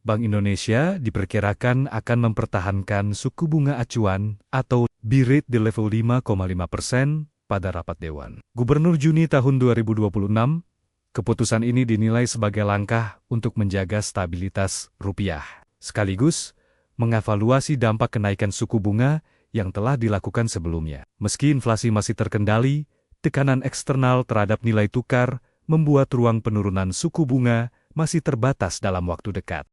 Bank Indonesia diperkirakan akan mempertahankan suku bunga acuan atau BI rate di level 5,5% pada rapat Dewan Gubernur Juni tahun 2026. Keputusan ini dinilai sebagai langkah untuk menjaga stabilitas rupiah, sekaligus mengevaluasi dampak kenaikan suku bunga yang telah dilakukan sebelumnya. Meski inflasi masih terkendali, tekanan eksternal terhadap nilai tukar membuat ruang penurunan suku bunga masih terbatas dalam waktu dekat.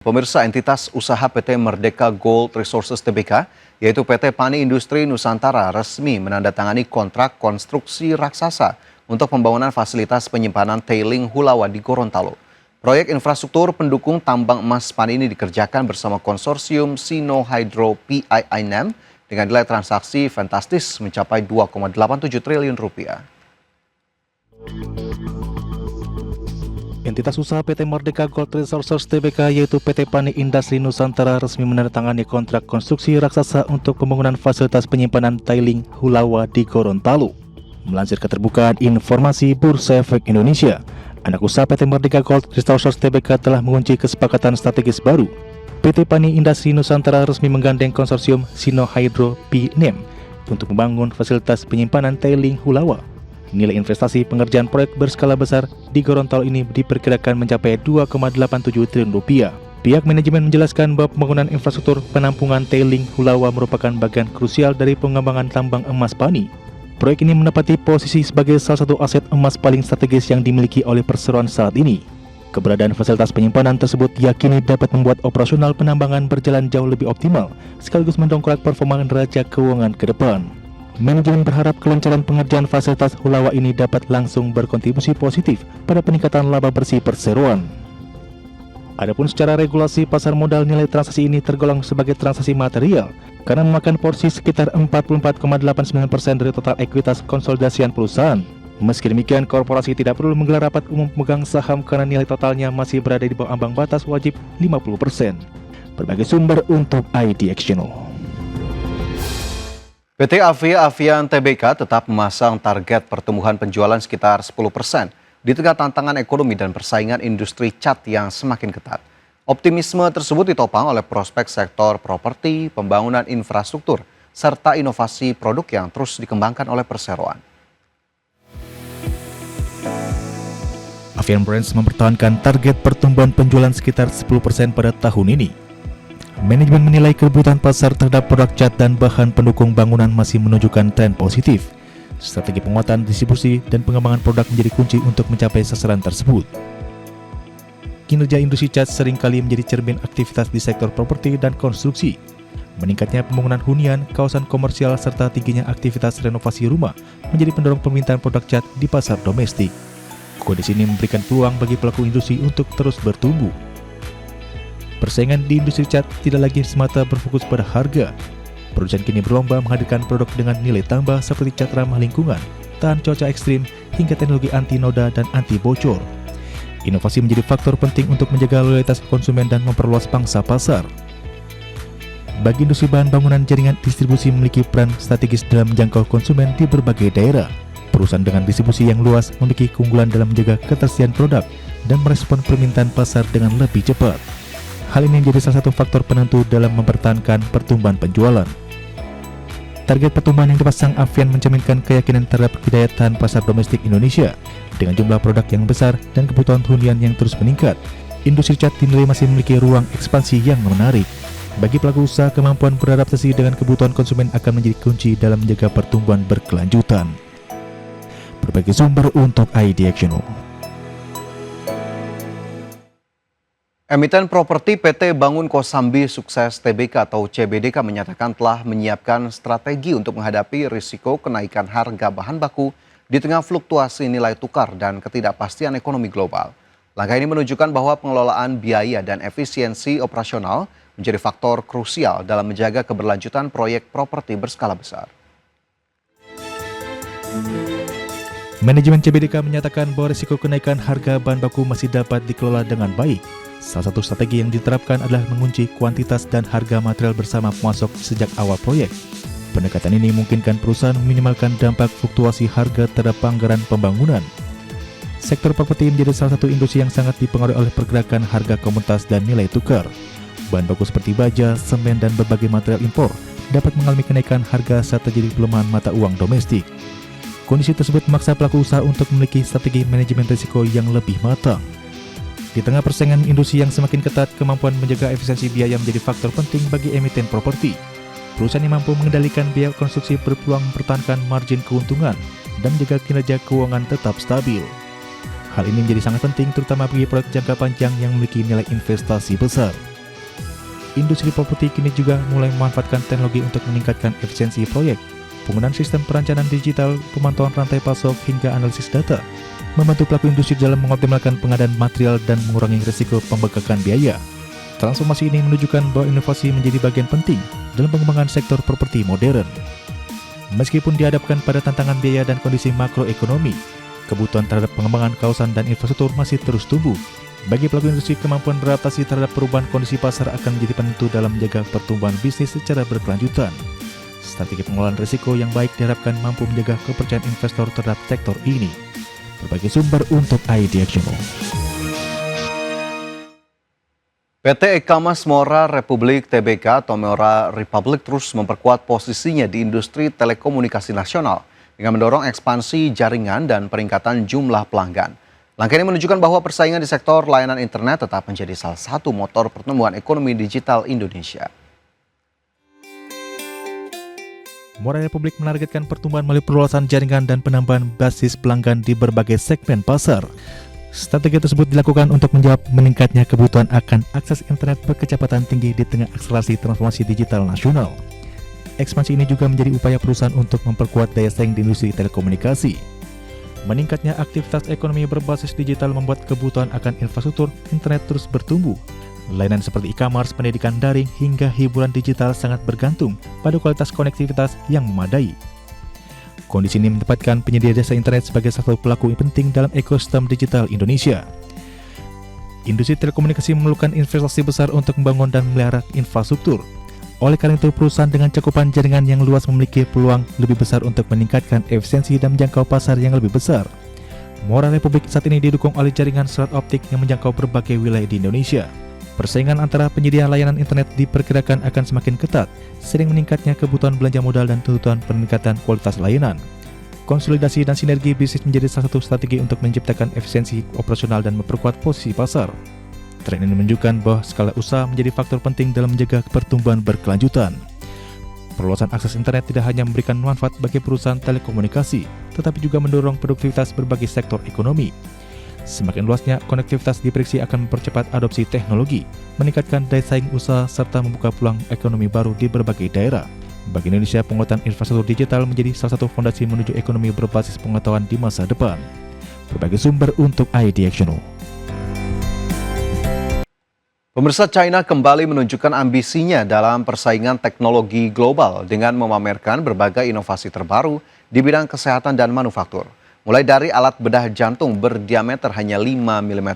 Pemirsa, entitas usaha PT Merdeka Gold Resources Tbk, yaitu PT Pani Industri Nusantara, resmi menandatangani kontrak konstruksi raksasa untuk pembangunan fasilitas penyimpanan tailing Hulawa di Gorontalo. Proyek infrastruktur pendukung tambang emas Pani ini dikerjakan bersama konsorsium Sino Hydro PIINM dengan nilai transaksi fantastis mencapai 2,87 triliun rupiah. Entitas usaha PT Merdeka Gold Resources Tbk yaitu PT Pani Industri Nusantara resmi menandatangani kontrak konstruksi raksasa untuk pembangunan fasilitas penyimpanan tailing Hulawa di Gorontalo. Melansir keterbukaan informasi Bursa Efek Indonesia, anak usaha PT Merdeka Gold Resources Tbk telah mengunci kesepakatan strategis baru. PT Pani Industri Nusantara resmi menggandeng konsorsium Sino Hydro PIINM untuk membangun fasilitas penyimpanan tailing Hulawa. Nilai investasi pengerjaan proyek berskala besar di Gorontalo ini diperkirakan mencapai 2,87 triliun rupiah. Pihak manajemen menjelaskan bahwa pembangunan infrastruktur penampungan tailing Hulawa merupakan bagian krusial dari pengembangan tambang emas Pani. Proyek ini menempati posisi sebagai salah satu aset emas paling strategis yang dimiliki oleh perseroan saat ini. Keberadaan fasilitas penyimpanan tersebut yakini dapat membuat operasional penambangan berjalan jauh lebih optimal, sekaligus mendongkrak performa neraca keuangan ke depan. Manajemen berharap kelancaran pengerjaan fasilitas Hulawa ini dapat langsung berkontribusi positif pada peningkatan laba bersih perseroan. Adapun secara regulasi pasar modal, nilai transaksi ini tergolong sebagai transaksi material karena memakan porsi sekitar 44,89% dari total ekuitas konsolidasian perusahaan. Meski demikian, korporasi tidak perlu menggelar rapat umum pemegang saham karena nilai totalnya masih berada di bawah ambang batas wajib 50%. Berbagai sumber untuk IDX Channel. PT Avia Avian Tbk tetap memasang target pertumbuhan penjualan sekitar 10% di tengah tantangan ekonomi dan persaingan industri cat yang semakin ketat. Optimisme tersebut ditopang oleh prospek sektor properti, pembangunan infrastruktur, serta inovasi produk yang terus dikembangkan oleh perseroan. Avian Brands mempertahankan target pertumbuhan penjualan sekitar 10% pada tahun ini. Manajemen menilai kebutuhan pasar terhadap produk cat dan bahan pendukung bangunan masih menunjukkan tren positif. Strategi penguatan distribusi dan pengembangan produk menjadi kunci untuk mencapai sasaran tersebut. Kinerja industri cat seringkali menjadi cermin aktivitas di sektor properti dan konstruksi. Meningkatnya pembangunan hunian, kawasan komersial, serta tingginya aktivitas renovasi rumah menjadi pendorong permintaan produk cat di pasar domestik. Kondisi ini memberikan peluang bagi pelaku industri untuk terus bertumbuh. Persaingan di industri cat tidak lagi semata berfokus pada harga. Produsen kini berlomba menghadirkan produk dengan nilai tambah seperti cat ramah lingkungan, tahan cuaca ekstrim, hingga teknologi anti noda dan anti bocor. Inovasi menjadi faktor penting untuk menjaga loyalitas konsumen dan memperluas pangsa pasar. Bagi industri bahan bangunan, jaringan distribusi memiliki peran strategis dalam menjangkau konsumen di berbagai daerah. Perusahaan dengan distribusi yang luas memiliki keunggulan dalam menjaga ketersediaan produk dan merespon permintaan pasar dengan lebih cepat. Hal ini menjadi salah satu faktor penentu dalam mempertahankan pertumbuhan penjualan. Target pertumbuhan yang dipasang Avian mencerminkan keyakinan terhadap daya tahan pasar domestik Indonesia. Dengan jumlah produk yang besar dan kebutuhan hunian yang terus meningkat, industri cat dinilai masih memiliki ruang ekspansi yang menarik. Bagi pelaku usaha, kemampuan beradaptasi dengan kebutuhan konsumen akan menjadi kunci dalam menjaga pertumbuhan berkelanjutan. Berbagai sumber untuk IDX Channel. Emiten properti PT Bangun Kosambi Sukses Tbk atau CBDK menyatakan telah menyiapkan strategi untuk menghadapi risiko kenaikan harga bahan baku di tengah fluktuasi nilai tukar dan ketidakpastian ekonomi global. Langkah ini menunjukkan bahwa pengelolaan biaya dan efisiensi operasional menjadi faktor krusial dalam menjaga keberlanjutan proyek properti berskala besar. Manajemen CBDK menyatakan bahwa risiko kenaikan harga bahan baku masih dapat dikelola dengan baik. Salah satu strategi yang diterapkan adalah mengunci kuantitas dan harga material bersama pemasok sejak awal proyek. Pendekatan ini memungkinkan perusahaan meminimalkan dampak fluktuasi harga terhadap anggaran pembangunan. Sektor properti menjadi salah satu industri yang sangat dipengaruhi oleh pergerakan harga komoditas dan nilai tukar. Bahan baku seperti baja, semen, dan berbagai material impor dapat mengalami kenaikan harga saat terjadi pelemahan mata uang domestik. Kondisi tersebut memaksa pelaku usaha untuk memiliki strategi manajemen risiko yang lebih matang. Di tengah persaingan industri yang semakin ketat, kemampuan menjaga efisiensi biaya menjadi faktor penting bagi emiten properti. Perusahaan yang mampu mengendalikan biaya konstruksi berpeluang mempertahankan margin keuntungan dan menjaga kinerja keuangan tetap stabil. Hal ini menjadi sangat penting terutama bagi proyek jangka panjang yang memiliki nilai investasi besar. Industri properti kini juga mulai memanfaatkan teknologi untuk meningkatkan efisiensi proyek. Penggunaan sistem perencanaan digital, pemantauan rantai pasok, hingga analisis data membantu pelaku industri dalam mengoptimalkan pengadaan material dan mengurangi risiko pembengkakan biaya. Transformasi ini menunjukkan bahwa inovasi menjadi bagian penting dalam pengembangan sektor properti modern. Meskipun dihadapkan pada tantangan biaya dan kondisi makroekonomi, kebutuhan terhadap pengembangan kawasan dan infrastruktur masih terus tumbuh. Bagi pelaku industri, kemampuan beradaptasi terhadap perubahan kondisi pasar akan menjadi penentu dalam menjaga pertumbuhan bisnis secara berkelanjutan. Strategi pengelolaan risiko yang baik diharapkan mampu menjaga kepercayaan investor terhadap sektor ini. Berbagai sumber untuk IDXNO. PT Ekamas Mora Republik Tbk atau Mora Republik terus memperkuat posisinya di industri telekomunikasi nasional dengan mendorong ekspansi jaringan dan peningkatan jumlah pelanggan. Langkah ini menunjukkan bahwa persaingan di sektor layanan internet tetap menjadi salah satu motor pertumbuhan ekonomi digital Indonesia. Mora Republik menargetkan pertumbuhan melalui perluasan jaringan dan penambahan basis pelanggan di berbagai segmen pasar. Strategi tersebut dilakukan untuk menjawab meningkatnya kebutuhan akan akses internet berkecepatan tinggi di tengah akselerasi transformasi digital nasional. Ekspansi ini juga menjadi upaya perusahaan untuk memperkuat daya saing di industri telekomunikasi. Meningkatnya aktivitas ekonomi berbasis digital membuat kebutuhan akan infrastruktur internet terus bertumbuh. Layanan seperti e-commerce, pendidikan daring, hingga hiburan digital sangat bergantung pada kualitas konektivitas yang memadai. Kondisi ini menempatkan penyedia jasa internet sebagai salah satu pelaku penting dalam ekosistem digital Indonesia. Industri telekomunikasi memerlukan investasi besar untuk membangun dan memelihara infrastruktur. Oleh karena itu, perusahaan dengan cakupan jaringan yang luas memiliki peluang lebih besar untuk meningkatkan efisiensi dan menjangkau pasar yang lebih besar. Mora Republik saat ini didukung oleh jaringan serat optik yang menjangkau berbagai wilayah di Indonesia. Persaingan antara penyedia layanan internet diperkirakan akan semakin ketat, sering meningkatnya kebutuhan belanja modal dan tuntutan peningkatan kualitas layanan. Konsolidasi dan sinergi bisnis menjadi salah satu strategi untuk menciptakan efisiensi operasional dan memperkuat posisi pasar. Tren ini menunjukkan bahwa skala usaha menjadi faktor penting dalam menjaga pertumbuhan berkelanjutan. Perluasan akses internet tidak hanya memberikan manfaat bagi perusahaan telekomunikasi, tetapi juga mendorong produktivitas berbagai sektor ekonomi. Semakin luasnya konektivitas diprediksi akan mempercepat adopsi teknologi, meningkatkan daya saing usaha, serta membuka peluang ekonomi baru di berbagai daerah. Bagi Indonesia, penguatan infrastruktur digital menjadi salah satu fondasi menuju ekonomi berbasis pengetahuan di masa depan. Berbagai sumber untuk IDXNO. Pemirsa, China kembali menunjukkan ambisinya dalam persaingan teknologi global dengan memamerkan berbagai inovasi terbaru di bidang kesehatan dan manufaktur. Mulai dari alat bedah jantung berdiameter hanya 5 mm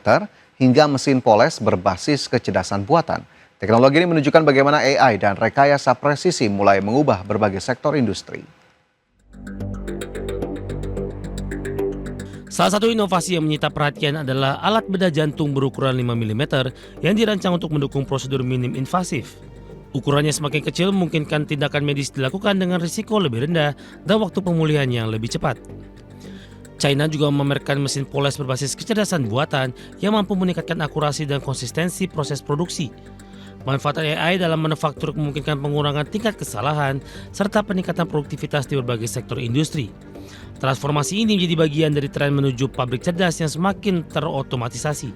hingga mesin poles berbasis kecerdasan buatan. Teknologi ini menunjukkan bagaimana AI dan rekayasa presisi mulai mengubah berbagai sektor industri. Salah satu inovasi yang menyita perhatian adalah alat bedah jantung berukuran 5 mm yang dirancang untuk mendukung prosedur minim invasif. Ukurannya semakin kecil memungkinkan tindakan medis dilakukan dengan risiko lebih rendah dan waktu pemulihan yang lebih cepat. China juga memamerkan mesin poles berbasis kecerdasan buatan yang mampu meningkatkan akurasi dan konsistensi proses produksi. Manfaat AI dalam manufaktur memungkinkan pengurangan tingkat kesalahan serta peningkatan produktivitas di berbagai sektor industri. Transformasi ini menjadi bagian dari tren menuju pabrik cerdas yang semakin terotomatisasi.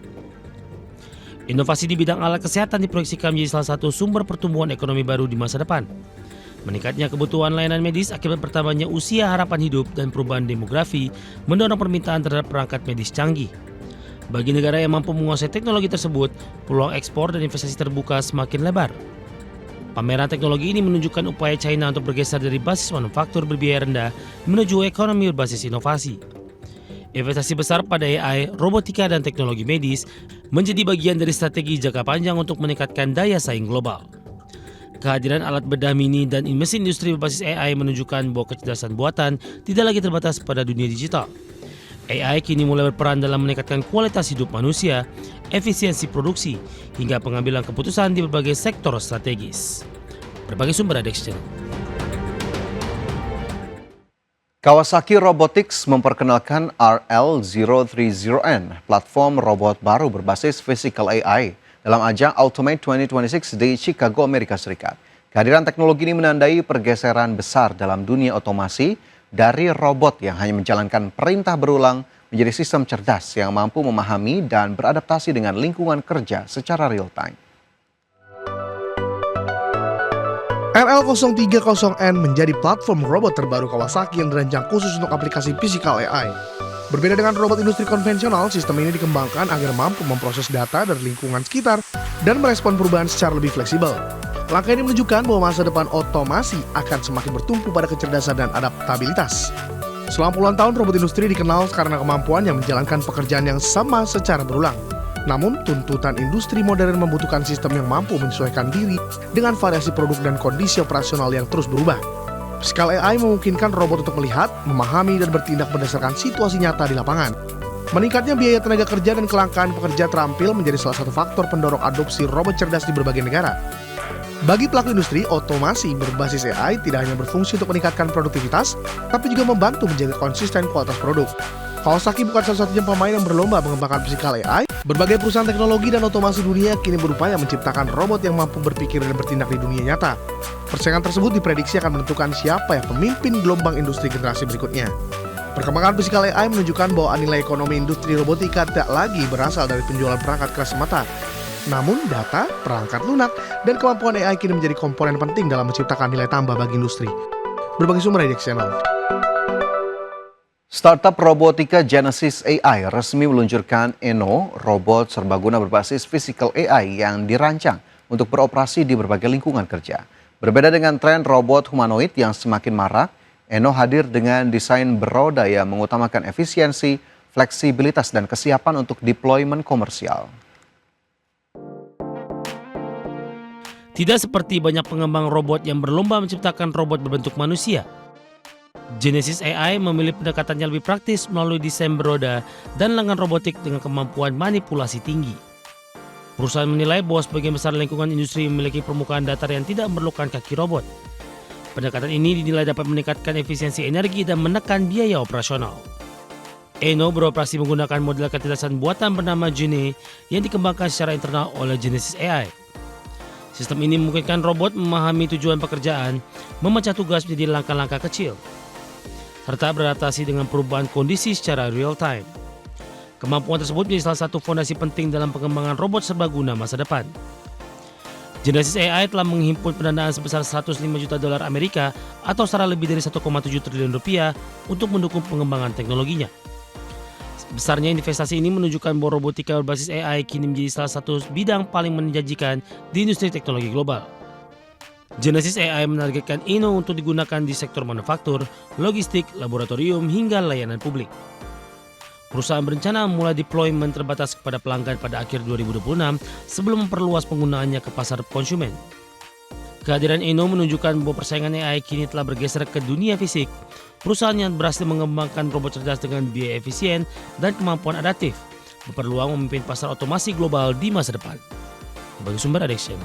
Inovasi di bidang alat kesehatan diproyeksikan menjadi salah satu sumber pertumbuhan ekonomi baru di masa depan. Meningkatnya kebutuhan layanan medis akibat bertambahnya usia harapan hidup dan perubahan demografi mendorong permintaan terhadap perangkat medis canggih. Bagi negara yang mampu menguasai teknologi tersebut, peluang ekspor dan investasi terbuka semakin lebar. Pameran teknologi ini menunjukkan upaya China untuk bergeser dari basis manufaktur berbiaya rendah menuju ekonomi berbasis inovasi. Investasi besar pada AI, robotika, dan teknologi medis menjadi bagian dari strategi jangka panjang untuk meningkatkan daya saing global. Kehadiran alat bedah mini dan mesin industri berbasis AI menunjukkan bahwa kecerdasan buatan tidak lagi terbatas pada dunia digital. AI kini mulai berperan dalam meningkatkan kualitas hidup manusia, efisiensi produksi, hingga pengambilan keputusan di berbagai sektor strategis. Berbagai sumber ada Channel. Kawasaki Robotics memperkenalkan RL030N, platform robot baru berbasis Physical AI, dalam ajang Automate 2026 di Chicago, Amerika Serikat. Kehadiran teknologi ini menandai pergeseran besar dalam dunia otomasi dari robot yang hanya menjalankan perintah berulang menjadi sistem cerdas yang mampu memahami dan beradaptasi dengan lingkungan kerja secara real time. RL030N menjadi platform robot terbaru Kawasaki yang dirancang khusus untuk aplikasi Physical AI. Berbeda dengan robot industri konvensional, sistem ini dikembangkan agar mampu memproses data dari lingkungan sekitar dan merespon perubahan secara lebih fleksibel. Langkah ini menunjukkan bahwa masa depan otomasi akan semakin bertumpu pada kecerdasan dan adaptabilitas. Selama puluhan tahun, robot industri dikenal karena kemampuannya menjalankan pekerjaan yang sama secara berulang. Namun, tuntutan industri modern membutuhkan sistem yang mampu menyesuaikan diri dengan variasi produk dan kondisi operasional yang terus berubah. Physical AI memungkinkan robot untuk melihat, memahami, dan bertindak berdasarkan situasi nyata di lapangan. Meningkatnya biaya tenaga kerja dan kelangkaan pekerja terampil menjadi salah satu faktor pendorong adopsi robot cerdas di berbagai negara. Bagi pelaku industri, otomasi berbasis AI tidak hanya berfungsi untuk meningkatkan produktivitas, tapi juga membantu menjaga konsisten kualitas produk. Kawasaki bukan satu-satunya pemain yang berlomba mengembangkan Physical AI. Berbagai perusahaan teknologi dan otomasi dunia kini berupaya menciptakan robot yang mampu berpikir dan bertindak di dunia nyata. Persaingan tersebut diprediksi akan menentukan siapa yang pemimpin gelombang industri generasi berikutnya. Perkembangan Physical AI menunjukkan bahwa nilai ekonomi industri robotika tidak lagi berasal dari penjualan perangkat keras semata. Namun, data, perangkat lunak, dan kemampuan AI kini menjadi komponen penting dalam menciptakan nilai tambah bagi industri. Berbagai sumber IDX Channel. Startup robotika Genesis AI resmi meluncurkan Eno, robot serbaguna berbasis Physical AI yang dirancang untuk beroperasi di berbagai lingkungan kerja. Berbeda dengan tren robot humanoid yang semakin marak, Eno hadir dengan desain beroda yang mengutamakan efisiensi, fleksibilitas, dan kesiapan untuk deployment komersial. Tidak seperti banyak pengembang robot yang berlomba menciptakan robot berbentuk manusia. Genesis AI memilih pendekatan yang lebih praktis melalui desain beroda dan lengan robotik dengan kemampuan manipulasi tinggi. Perusahaan menilai bahwa sebagian besar lingkungan industri memiliki permukaan datar yang tidak memerlukan kaki robot. Pendekatan ini dinilai dapat meningkatkan efisiensi energi dan menekan biaya operasional. Eno beroperasi menggunakan model kecerdasan buatan bernama Gene yang dikembangkan secara internal oleh Genesis AI. Sistem ini memungkinkan robot memahami tujuan pekerjaan, memecah tugas menjadi langkah-langkah kecil, serta beradaptasi dengan perubahan kondisi secara real time. Kemampuan tersebut menjadi salah satu fondasi penting dalam pengembangan robot serbaguna masa depan. Genesis AI telah menghimpun pendanaan sebesar 105 juta dolar Amerika atau setara lebih dari 1,7 triliun rupiah untuk mendukung pengembangan teknologinya. Besarnya investasi ini menunjukkan bahwa robotika berbasis AI kini menjadi salah satu bidang paling menjanjikan di industri teknologi global. Genesis AI menargetkan Eno untuk digunakan di sektor manufaktur, logistik, laboratorium, hingga layanan publik. Perusahaan berencana memulai deployment terbatas kepada pelanggan pada akhir 2026 sebelum memperluas penggunaannya ke pasar konsumen. Kehadiran Eno menunjukkan bahwa persaingan AI kini telah bergeser ke dunia fisik. Perusahaan yang berhasil mengembangkan robot cerdas dengan biaya efisien dan kemampuan adaptif berpeluang memimpin pasar otomasi global di masa depan. Bagi sumber Addiction.